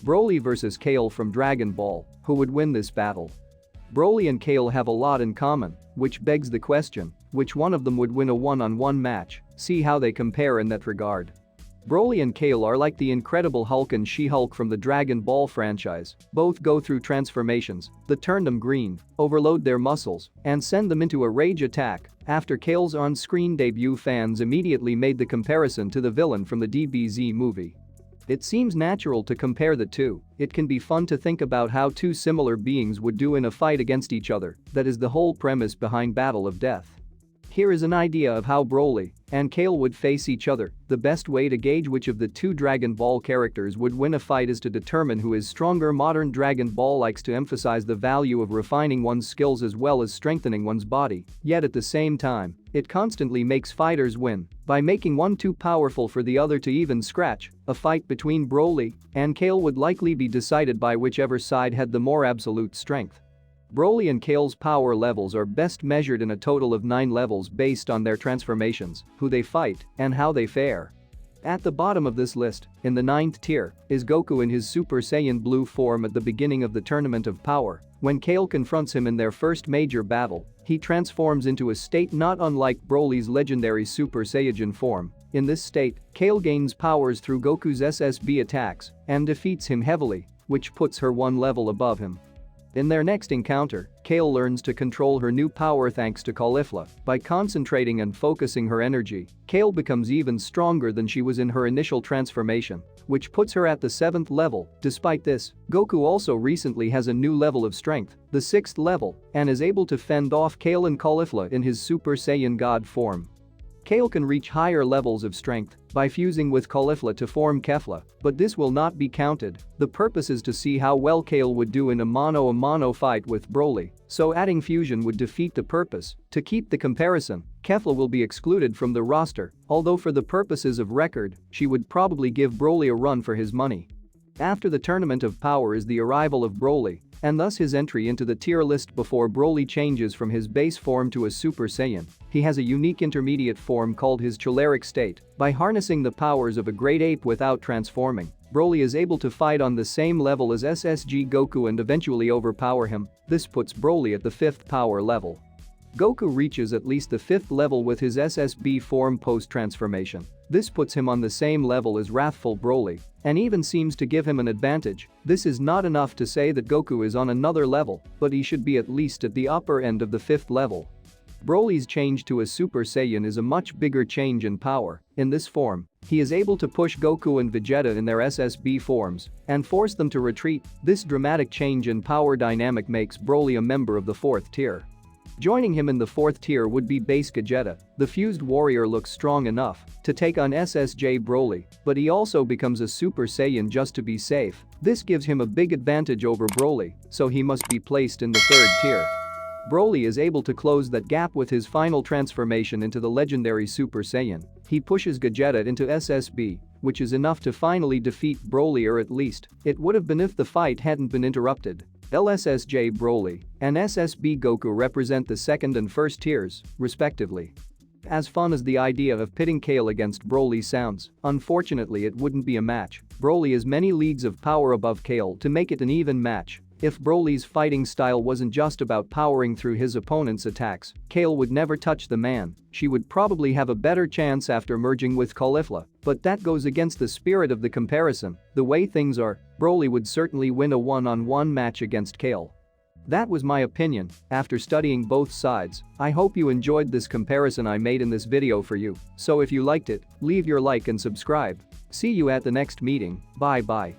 Broly vs Kale from Dragon Ball, who would win this battle? Broly and Kale have a lot in common, which begs the question, which one of them would win a one-on-one match? See how they compare in that regard. Broly and Kale are like the Incredible Hulk and She-Hulk from the Dragon Ball franchise. Both go through transformations that turn them green, overload their muscles, and send them into a rage attack. After Kale's on-screen debut, fans immediately made the comparison to the villain from the DBZ movie. It seems natural to compare the two. It can be fun to think about how two similar beings would do in a fight against each other. That is the whole premise behind Battle of Death. Here is an idea of how Broly and Kale would face each other. The best way to gauge which of the two Dragon Ball characters would win a fight is to determine who is stronger. Modern Dragon Ball likes to emphasize the value of refining one's skills as well as strengthening one's body, yet at the same time, it constantly makes fighters win by making one too powerful for the other to even scratch. A fight between Broly and Kale would likely be decided by whichever side had the more absolute strength. Broly and Kale's power levels are best measured in a total of 9 levels based on their transformations, who they fight, and how they fare. At the bottom of this list, in the 9th tier, is Goku in his Super Saiyan Blue form at the beginning of the Tournament of Power. When Kale confronts him in their first major battle, he transforms into a state not unlike Broly's legendary Super Saiyajin form. In this state, Kale gains powers through Goku's SSB attacks and defeats him heavily, which puts her one level above him. In their next encounter, Kale learns to control her new power thanks to Caulifla. By concentrating and focusing her energy, Kale becomes even stronger than she was in her initial transformation, which puts her at the 7th level. Despite this, Goku also recently has a new level of strength, the 6th level, and is able to fend off Kale and Caulifla in his Super Saiyan God form. Kale can reach higher levels of strength by fusing with Caulifla to form Kefla, but this will not be counted. The purpose is to see how well Kale would do in a mano-a-mano fight with Broly, so adding fusion would defeat the purpose. To keep the comparison, Kefla will be excluded from the roster, although for the purposes of record, she would probably give Broly a run for his money. After the Tournament of Power is the arrival of Broly, and thus his entry into the tier list before Broly changes from his base form to a Super Saiyan. He has a unique intermediate form called his Choleric state. By harnessing the powers of a great ape without transforming, Broly is able to fight on the same level as SSG Goku and eventually overpower him. This puts Broly at the 5th power level. Goku reaches at least the 5th level with his SSB form post-transformation. This puts him on the same level as wrathful Broly, and even seems to give him an advantage. This is not enough to say that Goku is on another level, but he should be at least at the upper end of the 5th level. Broly's change to a Super Saiyan is a much bigger change in power. In this form, he is able to push Goku and Vegeta in their SSB forms and force them to retreat. This dramatic change in power dynamic makes Broly a member of the 4th tier. Joining him in the 4th tier would be Base Gogeta. The fused warrior looks strong enough to take on SSJ Broly, but he also becomes a Super Saiyan just to be safe. This gives him a big advantage over Broly, so he must be placed in the 3rd tier. Broly is able to close that gap with his final transformation into the legendary Super Saiyan. He pushes Gogeta into SSB, which is enough to finally defeat Broly, or at least, it would have been if the fight hadn't been interrupted. LSSJ Broly and SSB Goku represent the 2nd and 1st tiers, respectively. As fun as the idea of pitting Kale against Broly sounds, unfortunately it wouldn't be a match. Broly is many leagues of power above Kale to make it an even match. If Broly's fighting style wasn't just about powering through his opponent's attacks, Kale would never touch the man. She would probably have a better chance after merging with Caulifla, but that goes against the spirit of the comparison. The way things are, Broly would certainly win a one-on-one match against Kale. That was my opinion. After studying both sides, I hope you enjoyed this comparison I made in this video for you. So if you liked it, leave your like and subscribe. See you at the next meeting. Bye bye.